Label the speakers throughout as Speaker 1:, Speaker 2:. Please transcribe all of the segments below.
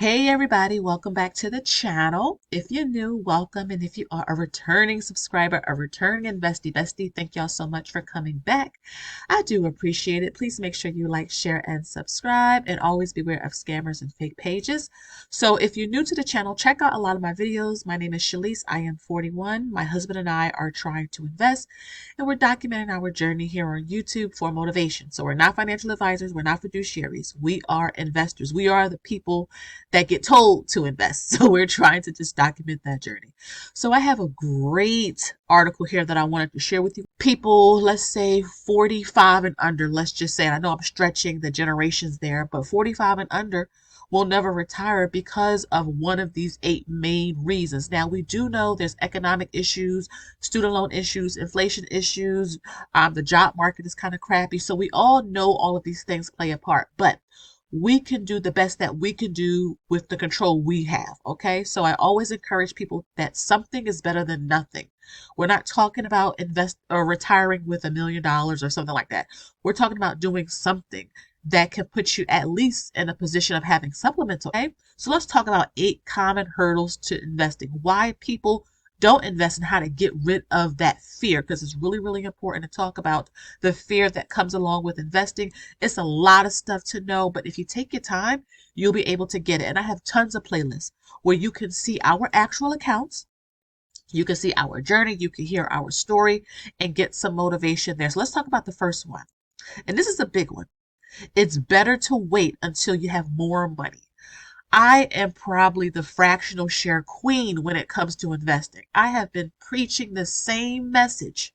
Speaker 1: Hey everybody, welcome back to the channel. If you're new, welcome. And if you are a returning subscriber, a returning investy bestie, thank y'all so much for coming back. I do appreciate it. Please make sure you like, share, and subscribe, and always beware of scammers and fake pages. So if you're new to the channel, check out a lot of my videos. My name is Shalise. I am 41. My husband and I are trying to invest, and we're documenting our journey here on YouTube for motivation. So we're not financial advisors. We're not fiduciaries. We are investors. We are the people that get told to invest. So we're trying to just document that journey. So I have a great article here that I wanted to share with you. People, let's say 45 and under, let's just say, and I know I'm stretching the generations there, but 45 and under will never retire because of one of these 8 main reasons. Now, we do know there's economic issues, student loan issues, inflation issues, the job market is kind of crappy. So we all know all of these things play a part, but we can do the best that we can do with the control we have. Okay. So I always encourage people that something is better than nothing. We're not talking about invest or retiring with $1 million or something like that. We're talking about doing something that can put you at least in a position of having supplemental. Okay. So let's talk about 8 common hurdles to investing. Why people don't invest and how to get rid of that fear, because it's really, really important to talk about the fear that comes along with investing. It's a lot of stuff to know, but if you take your time, you'll be able to get it. And I have tons of playlists where you can see our actual accounts. You can see our journey. You can hear our story and get some motivation there. So let's talk about the first one. And this is a big one. It's better to wait until you have more money. I am probably the fractional share queen when it comes to investing. I have been preaching the same message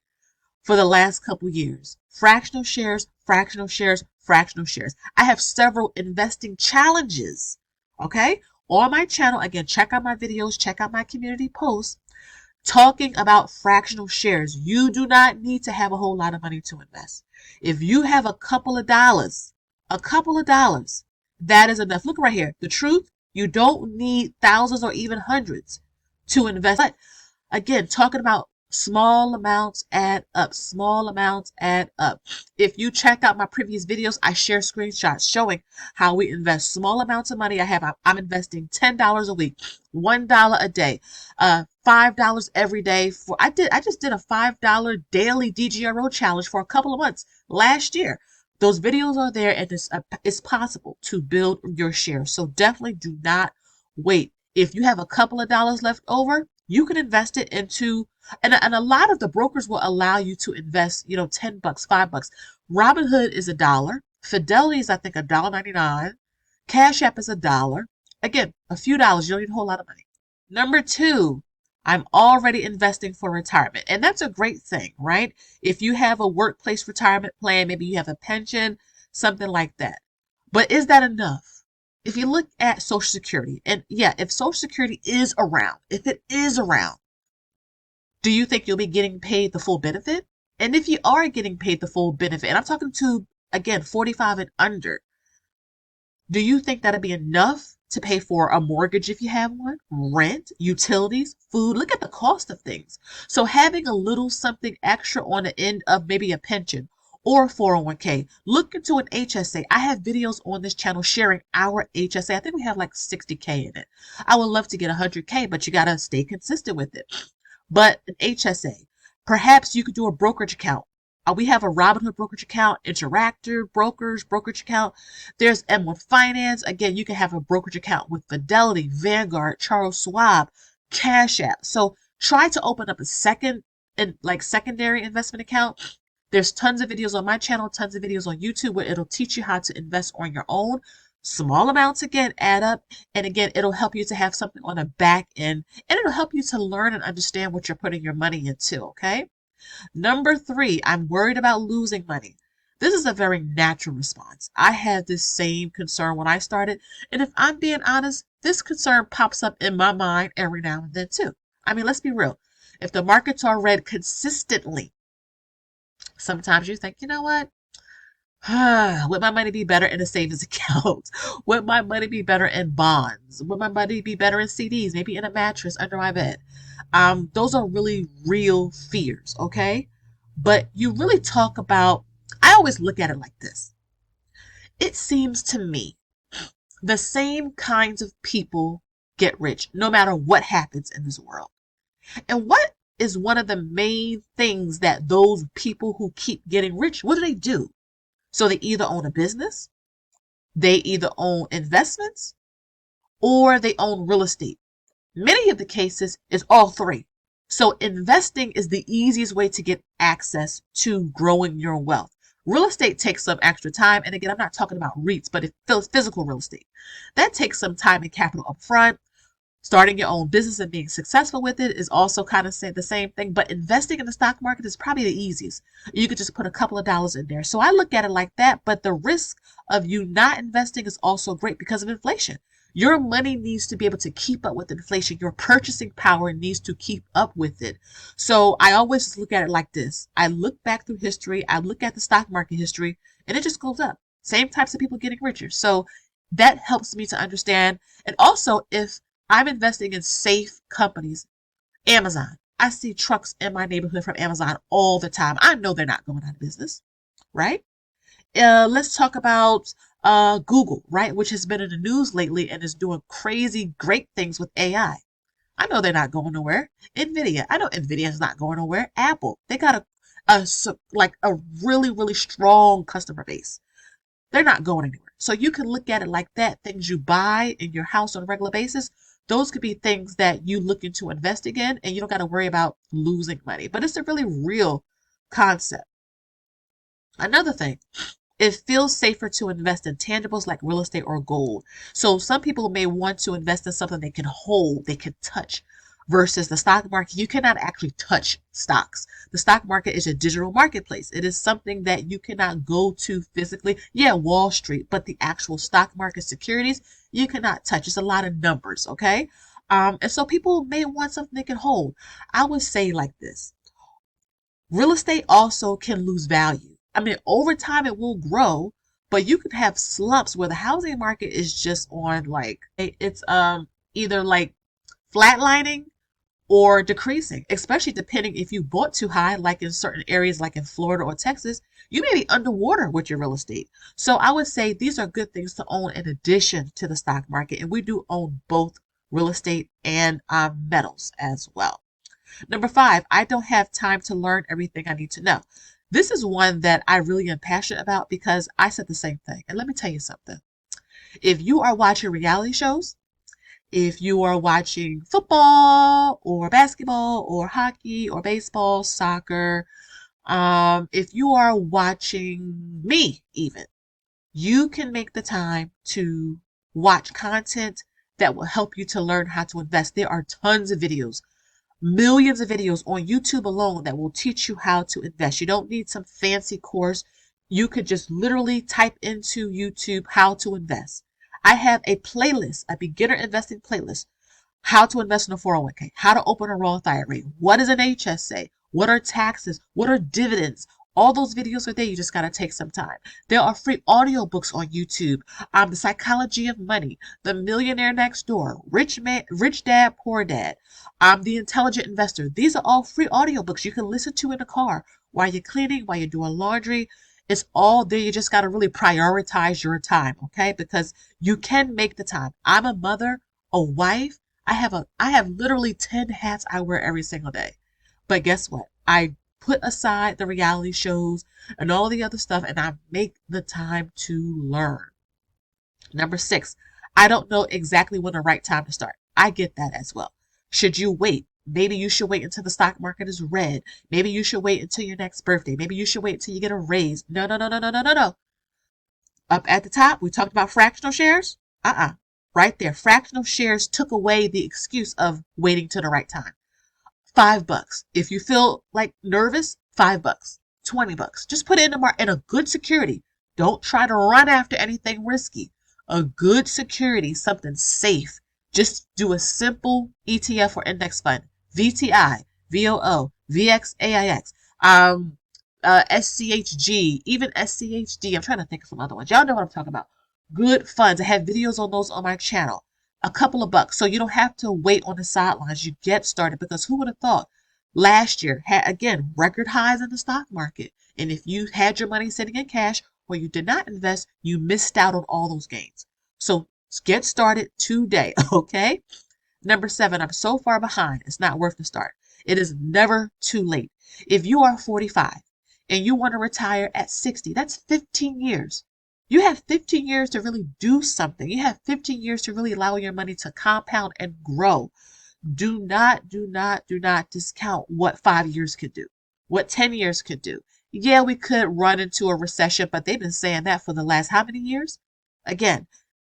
Speaker 1: for the last couple years. Fractional shares, fractional shares, fractional shares. I have several investing challenges, okay, on my channel. Again, check out my videos, check out my community posts talking about fractional shares. You do not need to have a whole lot of money to invest. If you have a couple of dollars, that is enough. Look right here. The truth, you don't need thousands or even hundreds to invest. But again, talking about small amounts add up. Small amounts add up. If you check out my previous videos, I share screenshots showing how we invest small amounts of money. I'm investing $10 a week, $1 a day, $5 every day. I just did a $5 daily DGRO challenge for a couple of months last year. Those videos are there, and it's possible to build your share. So definitely do not wait. If you have a couple of dollars left over, you can invest it into, and a lot of the brokers will allow you to invest, $10, $5. Robinhood is $1. Fidelity is, I think, $1.99. Cash App is $1. Again, a few dollars. You don't need a whole lot of money. Number 2, I'm already investing for retirement. And that's a great thing, right? If you have a workplace retirement plan, maybe you have a pension, something like that. But is that enough? If you look at Social Security, and yeah, if Social Security is around, if it is around, do you think you'll be getting paid the full benefit? And if you are getting paid the full benefit, and I'm talking to, again, 45 and under, do you think that'd be enough to pay for a mortgage if you have one, rent, utilities, food? Look at the cost of things. So having a little something extra on the end of maybe a pension or a 401k, look into an HSA. I have videos on this channel sharing our HSA. I think we have like 60K in it. I would love to get 100K, but you got to stay consistent with it. But an HSA, perhaps you could do a brokerage account. We have a Robinhood brokerage account, Interactive Brokers brokerage account. There's M1 Finance. Again, you can have a brokerage account with Fidelity, Vanguard, Charles Schwab, Cash App. So try to open up a secondary investment account. There's tons of videos on my channel, tons of videos on YouTube where it'll teach you how to invest on your own. Small amounts, again, add up. And again, it'll help you to have something on the back end, and it'll help you to learn and understand what you're putting your money into, okay? Number 3, I'm worried about losing money. This is a very natural response. I had this same concern when I started. And if I'm being honest, this concern pops up in my mind every now and then too. I mean, let's be real. If the markets are red consistently, sometimes you think, you know what? Would my money be better in a savings account? Would my money be better in bonds? Would my money be better in CDs? Maybe in a mattress under my bed? Those are really real fears, okay? But you really talk about, I always look at it like this. It seems to me the same kinds of people get rich no matter what happens in this world. And what is one of the main things that those people who keep getting rich, what do? So they either own a business, they either own investments, or they own real estate. Many of the cases is all three. So investing is the easiest way to get access to growing your wealth. Real estate takes some extra time. And again, I'm not talking about REITs, but it's physical real estate. That takes some time and capital up front. Starting your own business and being successful with it is also kind of the same thing. But investing in the stock market is probably the easiest. You could just put a couple of dollars in there. So I look at it like that. But the risk of you not investing is also great because of inflation. Your money needs to be able to keep up with inflation. Your purchasing power needs to keep up with it. So I always just look at it like this. I look back through history. I look at the stock market history, and it just goes up. Same types of people getting richer. So that helps me to understand. And also, if I'm investing in safe companies, Amazon. I see trucks in my neighborhood from Amazon all the time. I know they're not going out of business, right? Let's talk about Google, right? Which has been in the news lately and is doing crazy great things with AI. I know they're not going nowhere. Nvidia, I know Nvidia is not going nowhere. Apple, they got a really, really strong customer base. They're not going anywhere. So you can look at it like that. Things you buy in your house on a regular basis, those could be things that you look into investing in, and you don't got to worry about losing money. But it's a really real concept. Another thing, it feels safer to invest in tangibles like real estate or gold. So some people may want to invest in something they can hold, they can touch, versus the stock market. You cannot actually touch stocks. The stock market is a digital marketplace. It is something that you cannot go to physically. Yeah, Wall Street, but the actual stock market securities, you cannot touch. It's a lot of numbers, okay? And so people may want something they can hold. I would say like this. Real estate also can lose value. I mean, over time it will grow, but you could have slumps where the housing market is just on like it's either like flatlining or decreasing, especially depending if you bought too high, like in certain areas like in Florida or Texas, you may be underwater with your real estate. So I would say these are good things to own in addition to the stock market. And we do own both real estate and metals as well. Number 5, I don't have time to learn everything I need to know. This is one that I really am passionate about because I said the same thing. And let me tell you something. If you are watching reality shows, if you are watching football or basketball or hockey or baseball, soccer, if you are watching me even, you can make the time to watch content that will help you to learn how to invest. There are tons of videos, millions of videos on YouTube alone that will teach you how to invest. You don't need some fancy course. You could just literally type into YouTube how to invest. I have a playlist, a beginner investing playlist. How to invest in a 401k, how to open a Roth IRA, what is an HSA, what are taxes, what are dividends. All those videos are there. You just got to take some time. There are free audiobooks on YouTube. The Psychology of Money, The Millionaire Next Door, Rich Dad, Poor Dad, The Intelligent Investor. These are all free audiobooks you can listen to in the car while you're cleaning, while you're doing laundry. It's all there. You just got to really prioritize your time, okay? Because you can make the time. I'm a mother, a wife. I have literally 10 hats I wear every single day. But guess what? I put aside the reality shows and all the other stuff and I make the time to learn. Number 6, I don't know exactly when the right time to start. I get that as well. Should you wait? Maybe you should wait until the stock market is red. Maybe you should wait until your next birthday. Maybe you should wait until you get a raise. No, no, no, no, no, no, no, no. Up at the top, we talked about fractional shares. Right there. Fractional shares took away the excuse of waiting till the right time. $5. If you feel like nervous, $5, $20. Just put it in a good security. Don't try to run after anything risky. A good security, something safe. Just do a simple ETF or index fund. VTI, VOO, VXAIX, SCHG, even SCHD. I'm trying to think of some other ones. Y'all know what I'm talking about. Good funds. I have videos on those on my channel. A couple of bucks. So you don't have to wait on the sidelines. You get started because who would have thought last year had, again, record highs in the stock market. And if you had your money sitting in cash or you did not invest, you missed out on all those gains. So Get started today, okay? Number 7, I'm so far behind, it's not worth the start. It is never too late. If you are 45 and you want to retire at 60, that's 15 years. You have 15 years to really do something. You have 15 years to really allow your money to compound and grow. Do not discount what 5 years could do, what 10 years could do. Yeah, we could run into a recession, but they've been saying that for the last how many years? Again,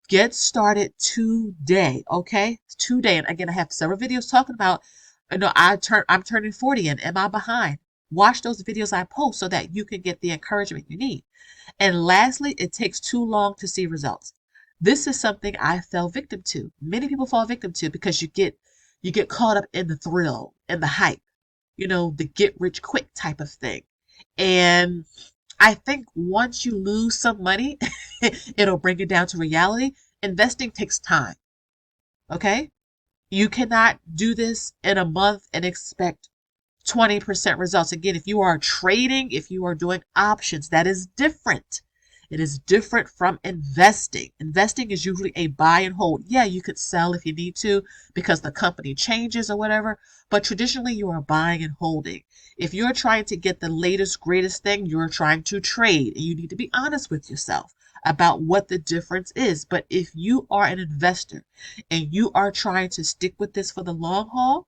Speaker 1: get started today, okay? Today. And again, I have several videos talking about, I'm turning 40 and am I behind? Watch those videos I post so that you can get the encouragement you need. And lastly, it takes too long to see results. This is something I fell victim to. Many people fall victim to because you get caught up in the thrill and the hype, the get rich quick type of thing. And I think once you lose some money, it'll bring it down to reality. Investing takes time. Okay? You cannot do this in a month and expect 20% results. Again, if you are trading, if you are doing options, that is different. It is different from investing. Investing is usually a buy and hold. Yeah, you could sell if you need to because the company changes or whatever, but traditionally you are buying and holding. If you're trying to get the latest, greatest thing, you're trying to trade, and you need to be honest with yourself about what the difference is. But if you are an investor and you are trying to stick with this for the long haul,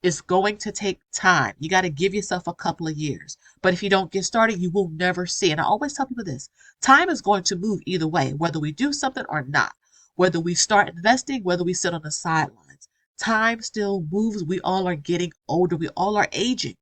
Speaker 1: it's going to take time. You got to give yourself a couple of years. But if you don't get started, you will never see. And I always tell people this: time is going to move either way, whether we do something or not, whether we start investing, whether we sit on the sidelines. Time still moves. We all are getting older. We all are aging.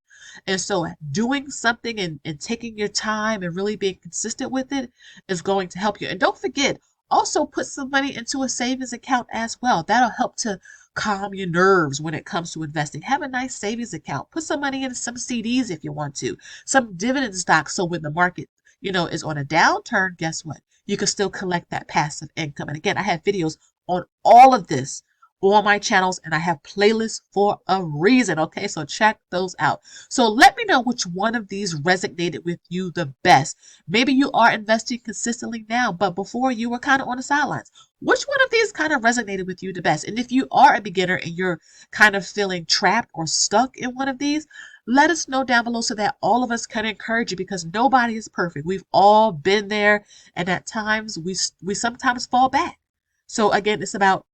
Speaker 1: And so doing something and taking your time and really being consistent with it is going to help you. And don't forget, also put some money into a savings account as well. That'll help to calm your nerves when it comes to investing. Have a nice savings account. Put some money in some CDs if you want to, some dividend stocks. So when the market, is on a downturn, guess what? You can still collect that passive income. And again, I have videos on all of this on my channels, and I have playlists for a reason. Okay, so check those out. So let me know which one of these resonated with you the best. Maybe you are investing consistently now, but before you were kind of on the sidelines. Which one of these kind of resonated with you the best? And if you are a beginner and you're kind of feeling trapped or stuck in one of these, let us know down below so that all of us can encourage you, because nobody is perfect. We've all been there, and at times we sometimes fall back. So again, it's about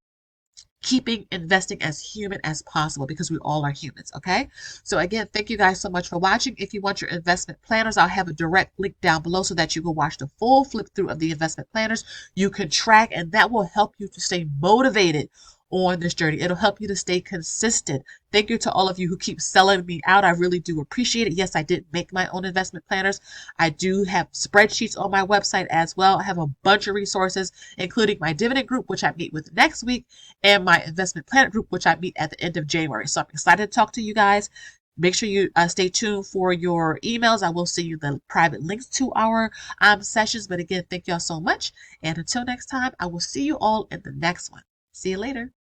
Speaker 1: keeping investing as human as possible, because we all are humans. Okay, so again, thank you guys so much for watching. If you want your investment planners, I'll have a direct link down below so that you can watch the full flip through of the investment planners. You can track, and that will help you to stay motivated on this journey. It'll help you to stay consistent. Thank you to all of you who keep selling me out. I really do appreciate it. Yes, I did make my own investment planners. I do have spreadsheets on my website as well. I have a bunch of resources, including my dividend group, which I meet with next week, and my investment planner group, which I meet at the end of January. So I'm excited to talk to you guys. Make sure you stay tuned for your emails. I will send you the private links to our sessions. But again, thank y'all so much. And until next time, I will see you all in the next one. See you later.